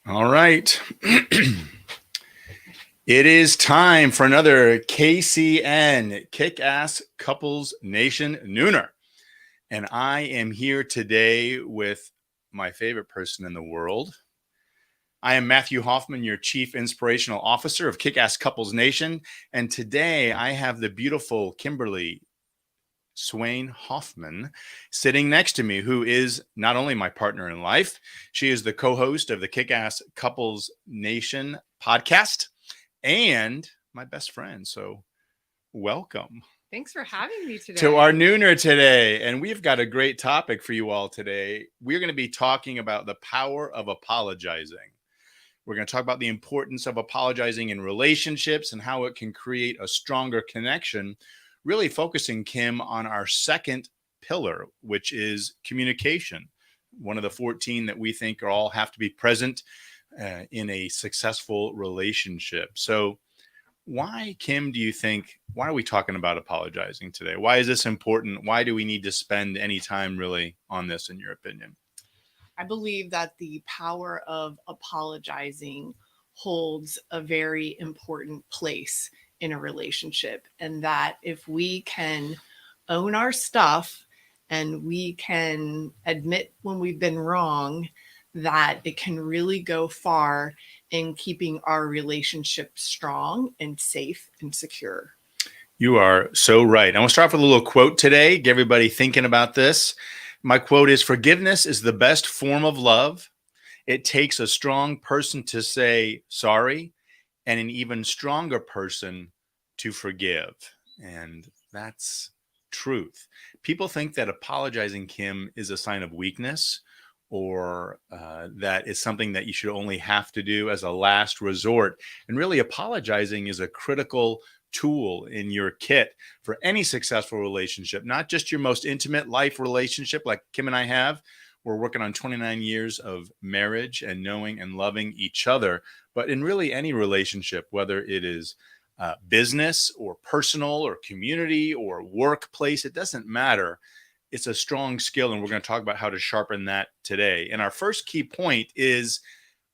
All right. It is time for another KCN Kick Ass Couples Nation Nooner. And I am here today with my favorite person in the world. I am Matthew Hoffman, your Chief Inspirational Officer of Kick Ass Couples Nation. And today I have the beautiful Kimberly Swain Hoffman sitting next to me, who is not only my partner in life, she is the co-host of the Kick-Ass Couples Nation podcast and my best friend. So welcome. Thanks for having me today. To our nooner today. And we've got a great topic for you all today. We're going to be talking about the power of apologizing. We're going to talk about the importance of apologizing in relationships and how it can create a stronger connection, really focusing, Kim, on our second pillar, which is communication. One of the 14 that we think are all have to be present in a successful relationship. So why, Kim, do you think, why are we talking about apologizing today? Why is this important? Why do we need to spend any time really on this, in your opinion? I believe that the power of apologizing holds a very important place in a relationship, and that if we can own our stuff and we can admit when we've been wrong, that it can really go far in keeping our relationship strong and safe and secure. You are so right. I want to start off with a little quote today, get everybody thinking about this. My quote is, "Forgiveness is the best form of love. It takes a strong person to say sorry and an even stronger person to forgive." And that's truth. People think that apologizing, Kim, is a sign of weakness, or that it's something that you should only have to do as a last resort. And really, apologizing is a critical tool in your kit for any successful relationship, not just your most intimate life relationship like Kim and I have. We're working on 29 years of marriage and knowing and loving each other, but in really any relationship, whether it is business or personal or community or workplace, it doesn't matter. It's a strong skill, and we're going to talk about how to sharpen that today. And our first key point is,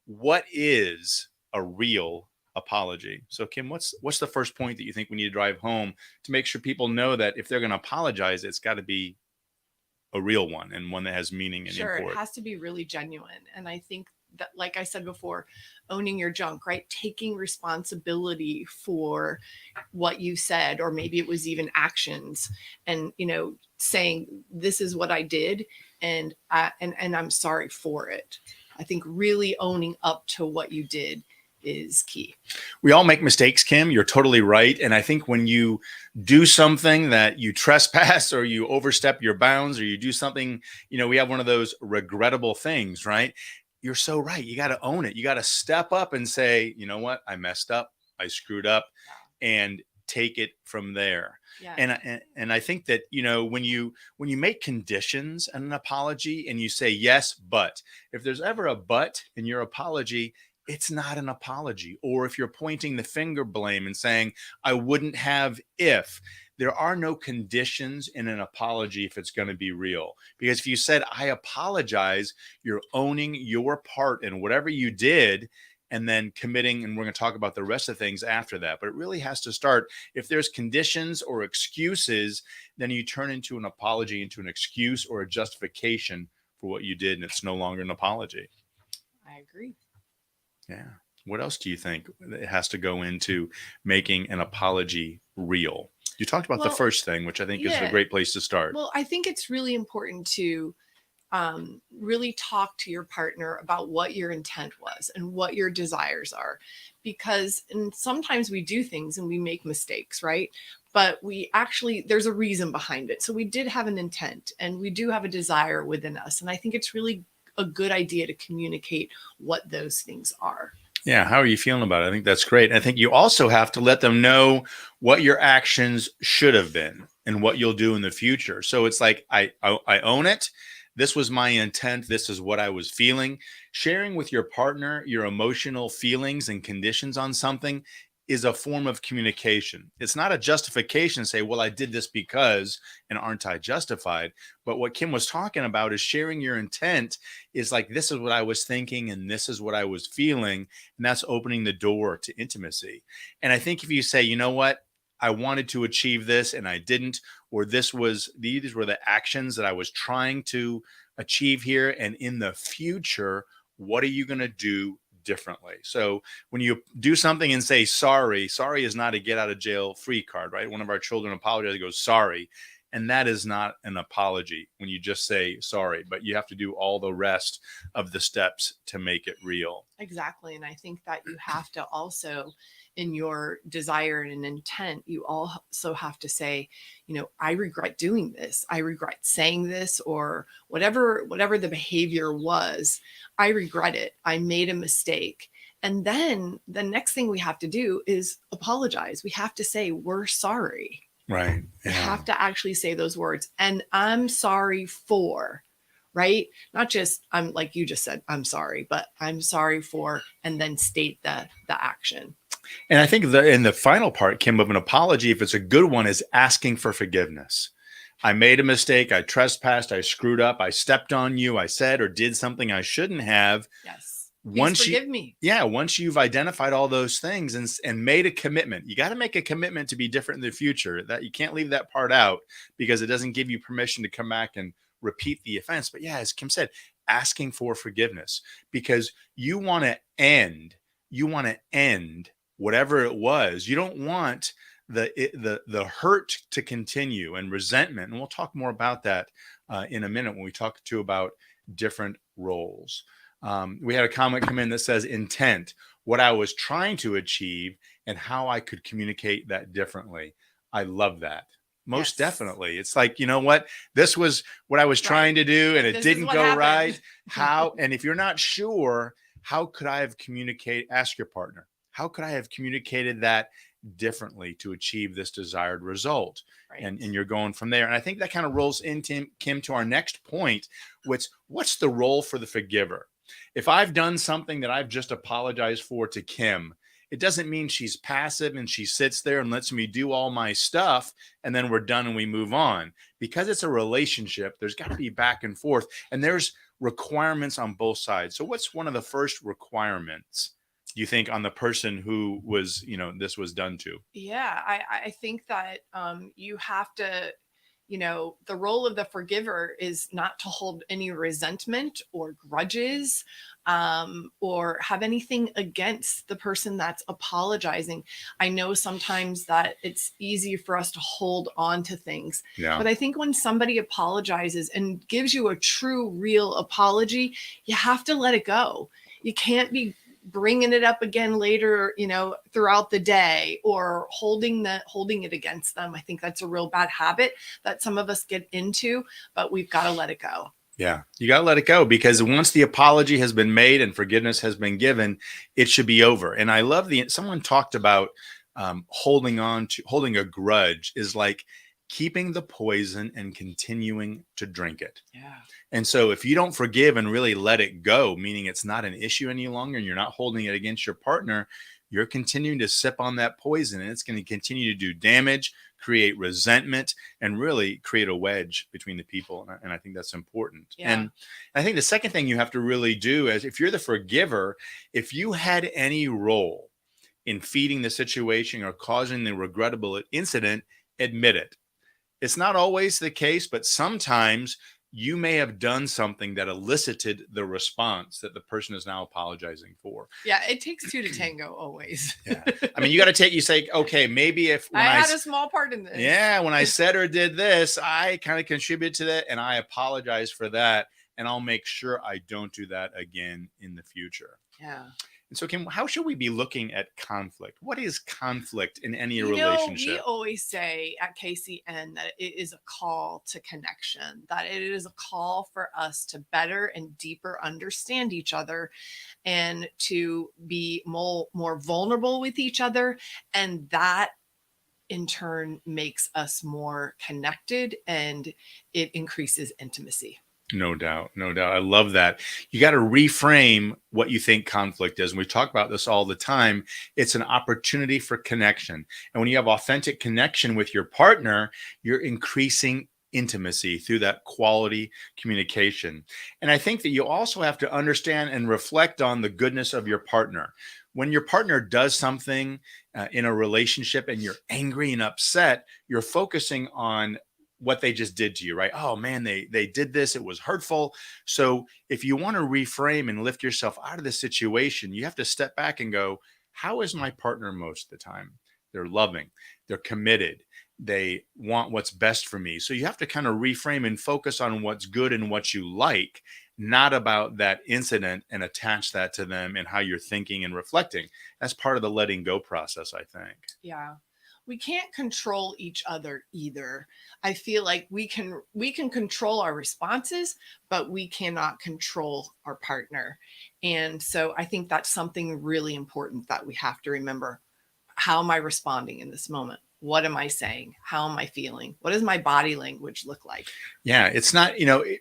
what is a real apology? So, Kim, what's the first point that you think we need to drive home to make sure people know that if they're going to apologize, it's got to be a real one and one that has meaning and Sure, import? it has to be really genuine. And I think that, like I said before, owning your junk, right? Taking responsibility for what you said, or maybe it was even actions, and saying, this is what I did, and I'm sorry for it. I think really owning up to what you did is key. We all make mistakes, Kim. You're totally right. And I think when you do something that you trespass or you overstep your bounds, or you do something, we have one of those regrettable things, right? You're so right. You got to own it. You got to step up and say, you know what? I messed up. I screwed up, and take it from there. Yeah. And I think that, when you make conditions and an apology and you say, yes, but, if there's ever a but in your apology, it's not an apology. Or if you're pointing the finger blame and saying, I wouldn't have if, there are no conditions in an apology if it's going to be real. Because if you said, I apologize, you're owning your part in whatever you did, and then committing, and we're going to talk about the rest of things after that. But it really has to start. If there's conditions or excuses, then you turn into an apology into an excuse or a justification for what you did, and it's no longer an apology. I agree. Yeah. What else do you think it has to go into making an apology real? You talked about the first thing, which I think is a great place to start. Well, I think it's really important to really talk to your partner about what your intent was and what your desires are, because sometimes we do things and we make mistakes, right? But there's a reason behind it. So we did have an intent and we do have a desire within us. And I think it's really a good idea to communicate what those things are. Yeah. How are you feeling about it? I think that's great. And I think you also have to let them know what your actions should have been and what you'll do in the future. So it's like, I own it. This was my intent. This is what I was feeling. Sharing with your partner your emotional feelings and conditions on something is a form of communication. It's not a justification to say, well, I did this because, and aren't I justified? But what Kim was talking about is sharing your intent is like, this is what I was thinking and this is what I was feeling. And that's opening the door to intimacy. And I think if you say, you know what, I wanted to achieve this and I didn't, or these were the actions that I was trying to achieve here. And in the future, what are you going to do differently? So when you do something and say sorry, sorry is not a get out of jail free card, right? One of our children apologizes, goes sorry. And that is not an apology when you just say sorry, but you have to do all the rest of the steps to make it real. Exactly. And I think that you have to also, in your desire and intent, you also have to say, I regret doing this. I regret saying this, or whatever the behavior was. I regret it. I made a mistake. And then the next thing we have to do is apologize. We have to say, we're sorry. Right. You have to actually say those words. And I'm sorry for, right? Not just, I'm like you just said, I'm sorry, but I'm sorry for, and then state the action. And I think in the final part, Kim, of an apology, if it's a good one, is asking for forgiveness. I made a mistake. I trespassed. I screwed up. I stepped on you. I said or did something I shouldn't have. Yes. Once forgive me. Yeah. Once you've identified all those things and made a commitment, you got to make a commitment to be different in the future. That you can't leave that part out because it doesn't give you permission to come back and repeat the offense. But yeah, as Kim said, asking for forgiveness because you want to end whatever it was. You don't want the hurt to continue and resentment. And we'll talk more about that in a minute when we talk about different roles. We had a comment come in that says intent, what I was trying to achieve and how I could communicate that differently. I love that. Most definitely. It's like, you know what, this was what I was trying to do and it didn't go right. How, and if you're not sure, how could I have communicated? Ask your partner, how could I have communicated that differently to achieve this desired result? Right. And you're going from there. And I think that kind of rolls into, Kim, to our next point, which what's the role for the forgiver? If I've done something that I've just apologized for to Kim, it doesn't mean she's passive and she sits there and lets me do all my stuff and then we're done and we move on. Because it's a relationship, there's got to be back and forth and there's requirements on both sides. So what's one of the first requirements you think on the person who was, this was done to? Yeah, I think that you have to, the role of the forgiver is not to hold any resentment or grudges or have anything against the person that's apologizing. I know sometimes that it's easy for us to hold on to things, but I think when somebody apologizes and gives you a true, real apology, you have to let it go. You can't be bringing it up again later, throughout the day or holding it against them. I think that's a real bad habit that some of us get into, but we've got to let it go. Yeah, you got to let it go because once the apology has been made and forgiveness has been given, it should be over. And I love someone talked about holding a grudge is like keeping the poison and continuing to drink it. Yeah. And so if you don't forgive and really let it go, meaning it's not an issue any longer and you're not holding it against your partner, you're continuing to sip on that poison and it's going to continue to do damage, create resentment, and really create a wedge between the people. And I think that's important. Yeah. And I think the second thing you have to really do is if you're the forgiver, if you had any role in feeding the situation or causing the regrettable incident, admit it. It's not always the case, but sometimes you may have done something that elicited the response that the person is now apologizing for. Yeah, it takes two to tango always. Yeah. I mean, you say, okay, maybe if I had a small part in this. Yeah, when I said or did this, I kind of contributed to that and I apologize for that. And I'll make sure I don't do that again in the future. Yeah. And so, Kim, how should we be looking at conflict? What is conflict in any relationship? We always say at KCN that it is a call to connection, that it is a call for us to better and deeper understand each other and to be more vulnerable with each other. And that in turn makes us more connected and it increases intimacy. No doubt. No doubt. I love that. You got to reframe what you think conflict is. And we talk about this all the time. It's an opportunity for connection. And when you have authentic connection with your partner, you're increasing intimacy through that quality communication. And I think that you also have to understand and reflect on the goodness of your partner. When your partner does something in a relationship and you're angry and upset, you're focusing on what they just did to you, right? Oh man, they did this. It was hurtful. So if you want to reframe and lift yourself out of the situation, you have to step back and go, how is my partner most of the time? They're loving, they're committed, they want what's best for me. So you have to kind of reframe and focus on what's good and what you like, not about that incident, and attach that to them and how you're thinking and reflecting. That's part of the letting go process, I think. Yeah. We can't control each other either. I feel like we can control our responses, but we cannot control our partner. And so I think that's something really important that we have to remember. How am I responding in this moment? What am I saying? How am I feeling? What does my body language look like? Yeah, it's not,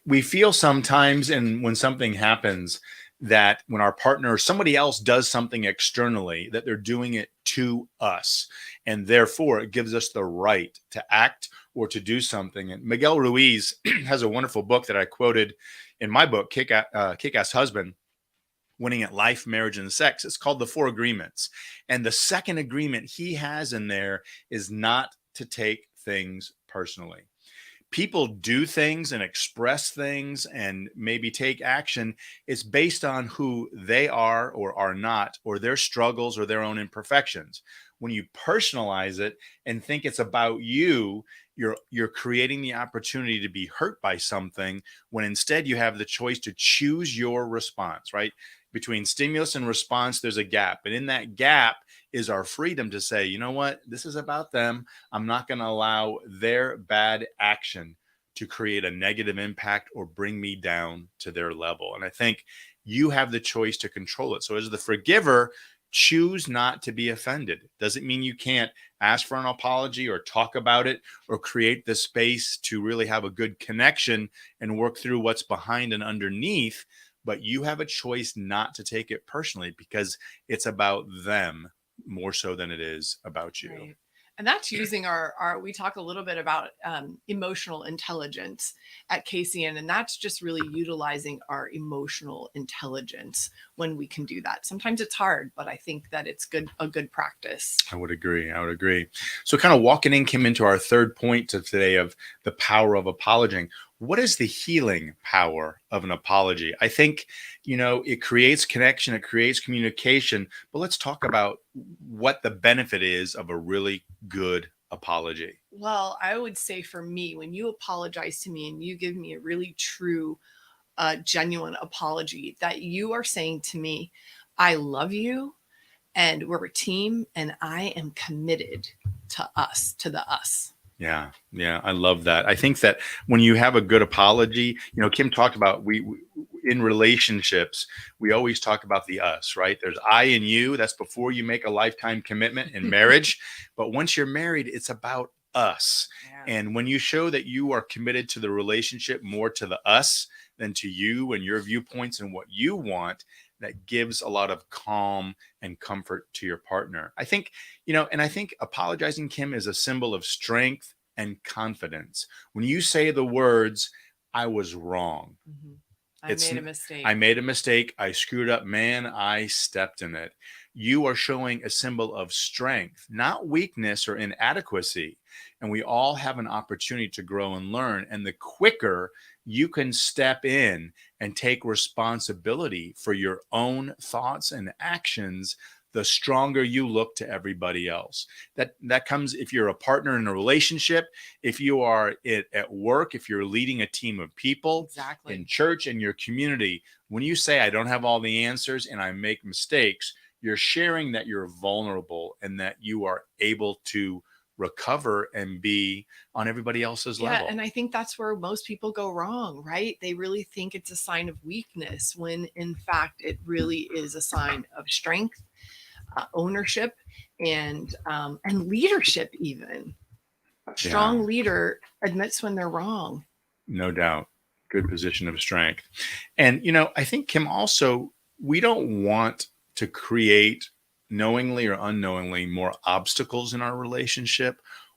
we feel sometimes, and when something happens, that when our partner or somebody else does something externally, that they're doing it to us. And therefore, it gives us the right to act or to do something. And Miguel Ruiz has a wonderful book that I quoted in my book, Kick Ass Husband, Winning at Life, Marriage, and Sex. It's called The Four Agreements. And the second agreement he has in there is not to take things personally. People do things and express things and maybe take action. It's based on who they are or are not, or their struggles or their own imperfections. When you personalize it and think it's about you, you're creating the opportunity to be hurt by something, when instead you have the choice to choose your response, right? Between stimulus and response, there's a gap. And in that gap is our freedom to say, you know what, this is about them. I'm not going to allow their bad action to create a negative impact or bring me down to their level. And I think you have the choice to control it. So as the forgiver, choose not to be offended. Doesn't mean you can't ask for an apology or talk about it or create the space to really have a good connection and work through what's behind and underneath. But you have a choice not to take it personally, because it's about them more so than it is about you. Right. And that's using our we talk a little bit about emotional intelligence at KCN, and that's just really utilizing our emotional intelligence when we can do that. Sometimes it's hard, but I think that it's a good practice. I would agree. I would agree. So, kind of walking in, Kim, into our third point to today of the power of apologizing. What is the healing power of an apology? I think, it creates connection, it creates communication, but let's talk about what the benefit is of a really good apology. Well, I would say for me, when you apologize to me and you give me a really true, genuine apology, that you are saying to me, I love you and we're a team and I am committed to us, to the us. Yeah, yeah, I love that. I think that when you have a good apology, Kim talked about we in relationships, we always talk about the us, right? There's I and you. That's before you make a lifetime commitment in marriage. But once you're married, it's about us. Yeah. And when you show that you are committed to the relationship more to the us than to you and your viewpoints and what you want, that gives a lot of calm and comfort to your partner. I think, and I think apologizing, Kim, is a symbol of strength and confidence. When you say the words, I was wrong. Mhm. It's made a mistake. I made a mistake. I screwed up. Man, I stepped in it. You are showing a symbol of strength, not weakness or inadequacy. And we all have an opportunity to grow and learn. And the quicker you can step in and take responsibility for your own thoughts and actions, the stronger you look to everybody else. That comes if you're a partner in a relationship, if you are at work, if you're leading a team of people, Exactly. in church and your community. When you say, I don't have all the answers and I make mistakes, you're sharing that you're vulnerable and that you are able to recover and be on everybody else's Yeah, level. and I think that's where most people go wrong, right? They really think it's a sign of weakness when in fact it really is a sign of strength, ownership, and leadership even. A strong leader admits when they're wrong. No doubt. good position of strength. And, you know, I think, Kim, also, we don't want to create knowingly or unknowingly more obstacles in our relationship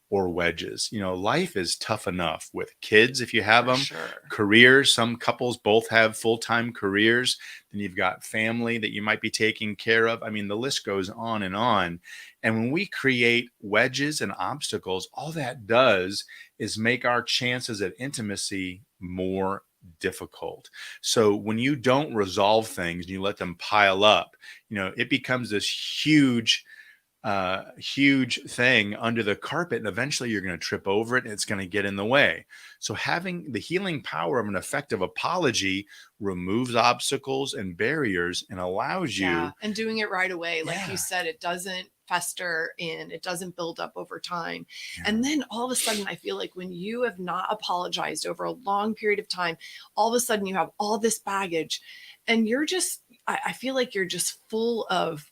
or wedges. You know, life is tough enough with kids if you have For them, sure. careers. Some couples both have full time careers. Then you've got family that you might be taking care of. I mean, the list goes on and on. And when we create wedges and obstacles, all that does is make our chances at intimacy more difficult. So when you don't resolve things and you let them pile up, you know, it becomes this huge thing under the carpet, and eventually you're going to trip over it and it's going to get in the way. So having the healing power of an effective apology removes obstacles and barriers and allows Yeah. you. And doing it right away. Like you Yeah, said, it doesn't fester and it doesn't build up over time. yeah, And then all of a sudden, I feel like when you have not apologized over a long period of time, all of a sudden you have all this baggage and you're just, I feel like you're just full of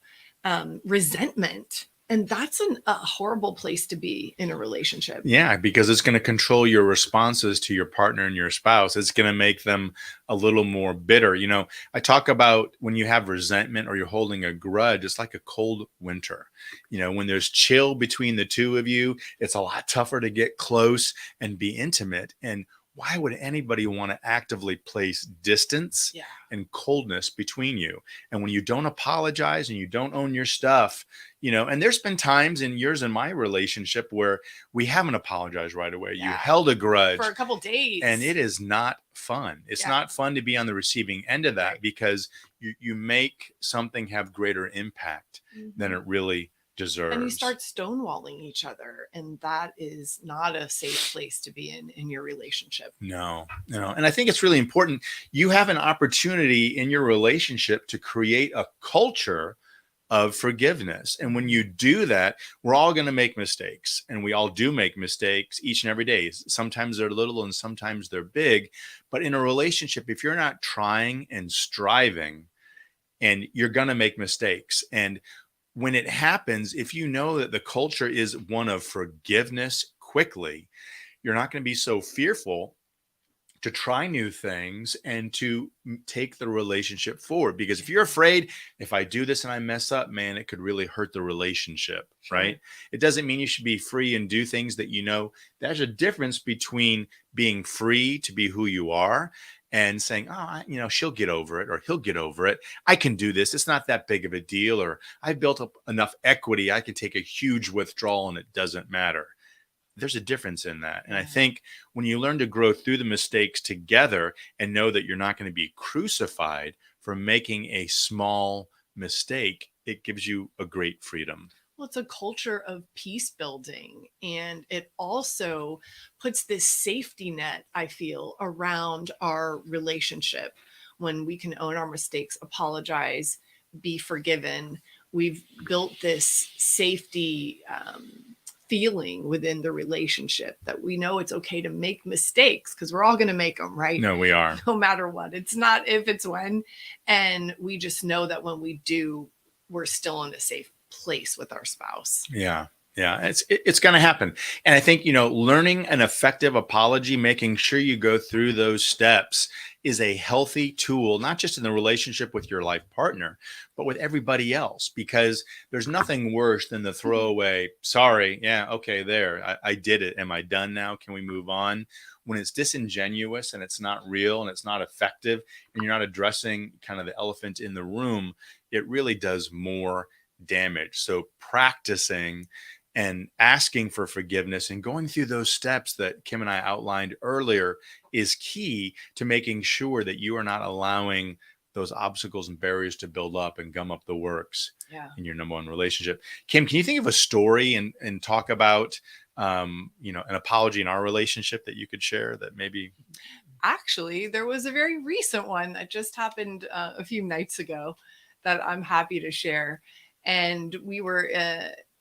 resentment. And that's a horrible place to be in a relationship. yeah, because it's going to control your responses to your partner and your spouse. It's going to make them a little more bitter. You know, I talk about when you have resentment or you're holding a grudge, it's like a cold winter. You know, when there's chill between the two of you, it's a lot tougher to get close and be intimate. And why would anybody want to actively place distance Yeah. and coldness between you? And when you don't apologize and you don't own your stuff, you know, and there's been times in yours and my relationship where we haven't apologized right away. You Yeah. held a For grudge, a couple and days. it is not fun. It's Yeah. not fun to be on the receiving end of that Right. because you make something have greater impact than Mhm. it really And you deserves. start stonewalling each other, and that is not a safe place to be in your relationship. No, no. And I think it's really important. You have an opportunity in your relationship to create a culture of forgiveness. And when you do that, we're all going to make mistakes. And we all do make mistakes each and every day. Sometimes they're little and sometimes they're big. But in a relationship, if you're not trying and striving, and you're going to make mistakes. And when it happens, if you know that the culture is one of forgiveness quickly, you're not going to be so fearful to try new things and to take the relationship forward. Because if you're afraid, if I do this and I mess up, man, it could really hurt the relationship, Sure. right? It doesn't mean you should be free and do things that you know. There's a difference between being free to be who you are and saying, oh, you know, she'll get over it or he'll get over it. I can do this. It's not that big of a deal. Or I've built up enough equity. I can take a huge withdrawal and it doesn't matter. There's a difference in that. And I Yeah. think when you learn to grow through the mistakes together and know that you're not going to be crucified for making a small mistake, it gives you a great freedom. Well, it's a culture of peace building. And it also puts this safety net, I feel, around our relationship when we can own our mistakes, apologize, be forgiven. We've built this safety feeling within the relationship that we know it's okay to make mistakes because we're all going to make them, right? No, we are. No matter what. It's not if, it's when. And we just know that when we do, we're still in a safe place with our spouse. Yeah. Yeah, it's going to happen. And I think, you know, learning an effective apology, making sure you go through those steps is a healthy tool, not just in the relationship with your life partner, but with everybody else, because there's nothing worse than the throwaway, sorry, yeah, okay, there, I did it. Am I done now? Can we move on? When it's disingenuous and it's not real and it's not effective and you're not addressing kind of the elephant in the room, it really does more damage. So practicing and asking for forgiveness and going through those steps that Kim and I outlined earlier is key to making sure that you are not allowing those obstacles and barriers to build up and gum up the works Yeah. in your number one relationship. Kim, can you think of a story and talk about you know, an apology in our relationship that you could share that maybe? Actually, there was a very recent one that just happened a few nights ago that I'm happy to share. And we were,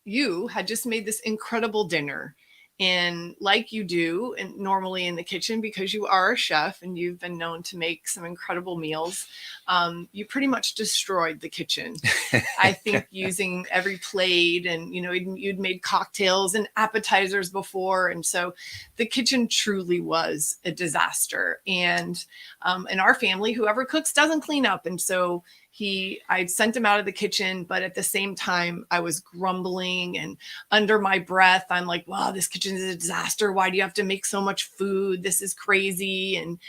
you had just made this incredible dinner And like you do and normally in the kitchen, because you are a chef and you've been known to make some incredible meals, you pretty much destroyed the kitchen. I think using every plate, and you'd made cocktails and appetizers before, and so the kitchen truly was a disaster. And in our family, whoever cooks doesn't clean up, and so I sent him out of the kitchen, but at the same time, I was grumbling, and under my breath, I'm like, wow, this kitchen is a disaster. Why do you have to make so much food? This is crazy. And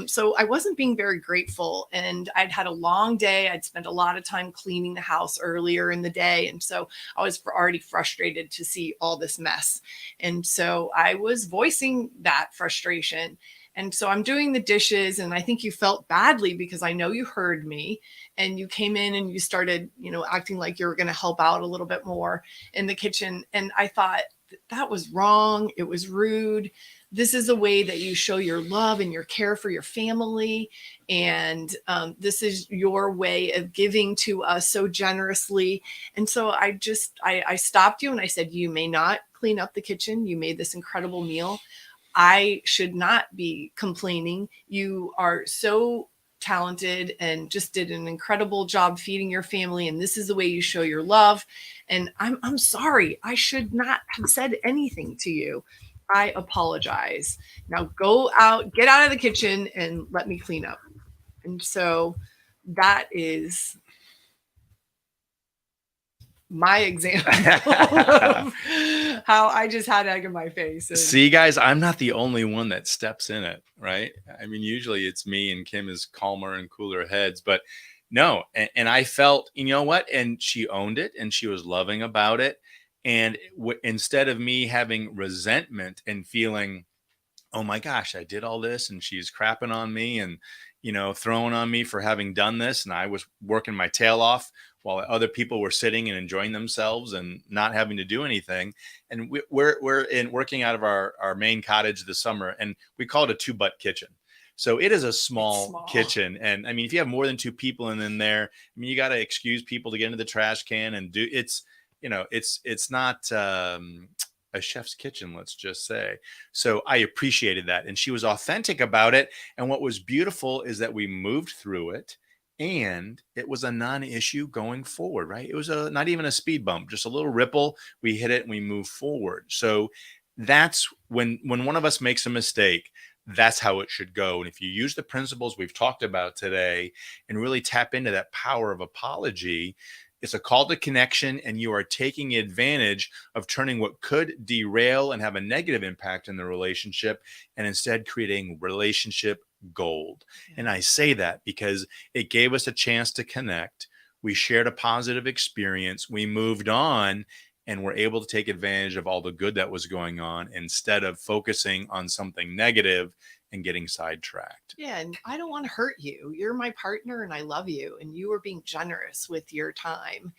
so I wasn't being very grateful. And I'd had a long day. I'd spent a lot of time cleaning the house earlier in the day. And so I was already frustrated to see all this mess. And so I was voicing that frustration. And so I'm doing the dishes, and I think you felt badly because I know you heard me, and you came in and you started, acting like you were going to help out a little bit more in the kitchen. And I thought that was wrong. It was rude. This is a way that you show your love and your care for your family. And this is your way of giving to us so generously. And so I stopped you and I said, you may not clean up the kitchen. You made this incredible meal. I should not be complaining. You are so talented and just did an incredible job feeding your family. And this is the way you show your love. And I'm sorry. I should not have said anything to you. I apologize. Now go out, get out of the kitchen and let me clean up. And so that is my example of how I just had egg in my face. And see, guys, I'm not the only one that steps in it, right? I mean, usually it's me and Kim is calmer and cooler heads, but no. And I felt, you know what? And she owned it and she was loving about it. And instead of me having resentment and feeling, oh my gosh, I did all this and she's crapping on me and, throwing on me for having done this. And I was working my tail off while other people were sitting and enjoying themselves and not having to do anything. And we're working out of our main cottage this summer, and we call it a 2-butt kitchen. So it is a small kitchen. And I mean, if you have more than 2 people in there, I mean, you got to excuse people to get into the trash can and it's not a chef's kitchen, let's just say. So I appreciated that. And she was authentic about it. And what was beautiful is that we moved through it and it was a non-issue going forward, right? It was not even a speed bump, just a little ripple. We hit it and we move forward. So that's when one of us makes a mistake, that's how it should go. And if you use the principles we've talked about today and really tap into that power of apology, it's a call to connection, and you are taking advantage of turning what could derail and have a negative impact in the relationship and instead creating relationship gold. And I say that because it gave us a chance to connect. We shared a positive experience. We moved on and were able to take advantage of all the good that was going on instead of focusing on something negative and getting sidetracked. Yeah, and I don't want to hurt you. You're my partner and I love you. And you were being generous with your time.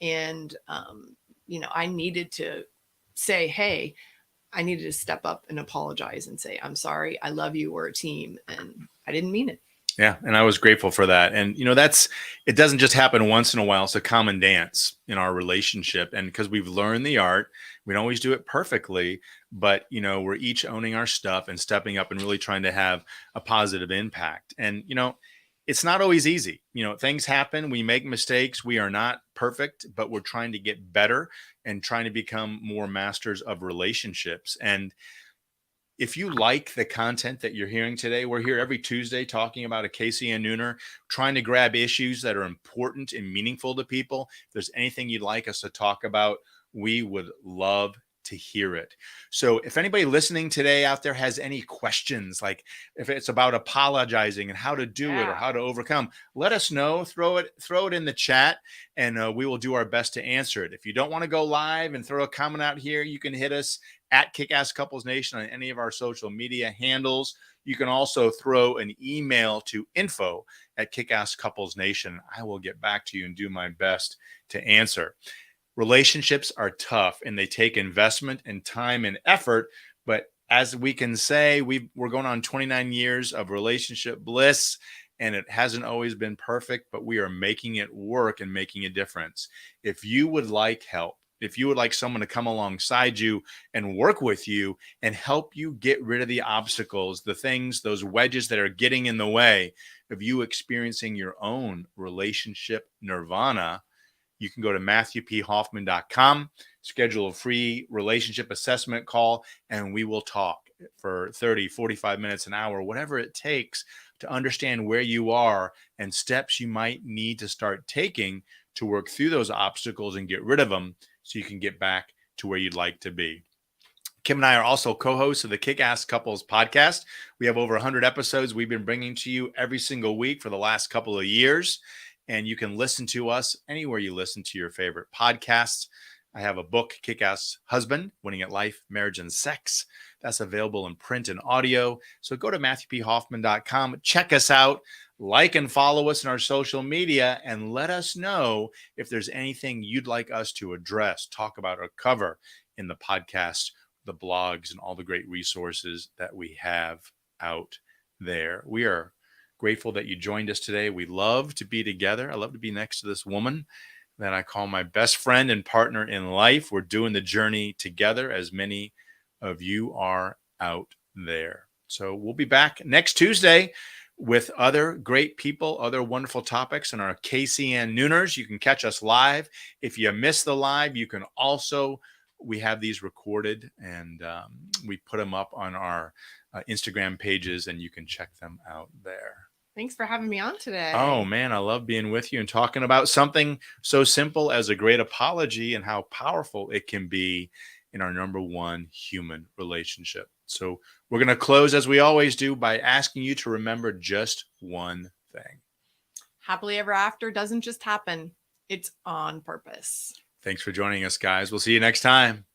And, I needed to say, hey, I needed to step up and apologize and say, I'm sorry. I love you. We're a team. And I didn't mean it. Yeah. And I was grateful for that. And, it doesn't just happen once in a while. It's a common dance in our relationship. And because we've learned the art, we don't always do it perfectly, but, we're each owning our stuff and stepping up and really trying to have a positive impact. And, it's not always easy. Things happen. We make mistakes. We are not perfect, but we're trying to get better and trying to become more masters of relationships. And if you like the content that you're hearing today, we're here every Tuesday talking about a Casey and Nooner, trying to grab issues that are important and meaningful to people. If there's anything you'd like us to talk about, we would love to hear it. So if anybody listening today out there has any questions, like if it's about apologizing and how to do it or how to overcome, let us know. Throw it in the chat, and we will do our best to answer it. If you don't want to go live and throw a comment out here, you can hit us at Kick-Ass Couples Nation on any of our social media handles. You can also throw an email to info@KickassCouplesNation. I will get back to you and do my best to answer. Relationships are tough and they take investment and time and effort. But as we can say, we're going on 29 years of relationship bliss, and it hasn't always been perfect, but we are making it work and making a difference. If you would like help if you would like someone to come alongside you and work with you and help you get rid of the obstacles, the things, those wedges that are getting in the way of you experiencing your own relationship nirvana, you can go to MatthewPHoffman.com, schedule a free relationship assessment call, and we will talk for 30, 45 minutes, an hour, whatever it takes to understand where you are and steps you might need to start taking to work through those obstacles and get rid of them so you can get back to where you'd like to be. Kim and I are also co-hosts of the Kick-Ass Couples podcast. We have over 100 episodes we've been bringing to you every single week for the last couple of years. And you can listen to us anywhere you listen to your favorite podcasts. I have a book, Kick-Ass Husband, Winning at Life, Marriage, and Sex. That's available in print and audio. So go to MatthewPHoffman.com. Check us out. Like and follow us in our social media, and let us know if there's anything you'd like us to address, talk about, or cover in the podcast, the blogs, and all the great resources that we have out there. We are grateful that you joined us today. We love to be together. I love to be next to this woman that I call my best friend and partner in life. We're doing the journey together, as many of you are out there. So we'll be back next Tuesday with other great people, other wonderful topics in our KCN Nooners. You can catch us live. If you miss the live, you can also, we have these recorded, and we put them up on our Instagram pages, and you can check them out there. Thanks for having me on today. Oh, man, I love being with you and talking about something so simple as a great apology and how powerful it can be in our number one human relationship. So we're going to close, as we always do, by asking you to remember just one thing. Happily ever after doesn't just happen. It's on purpose. Thanks for joining us, guys. We'll see you next time.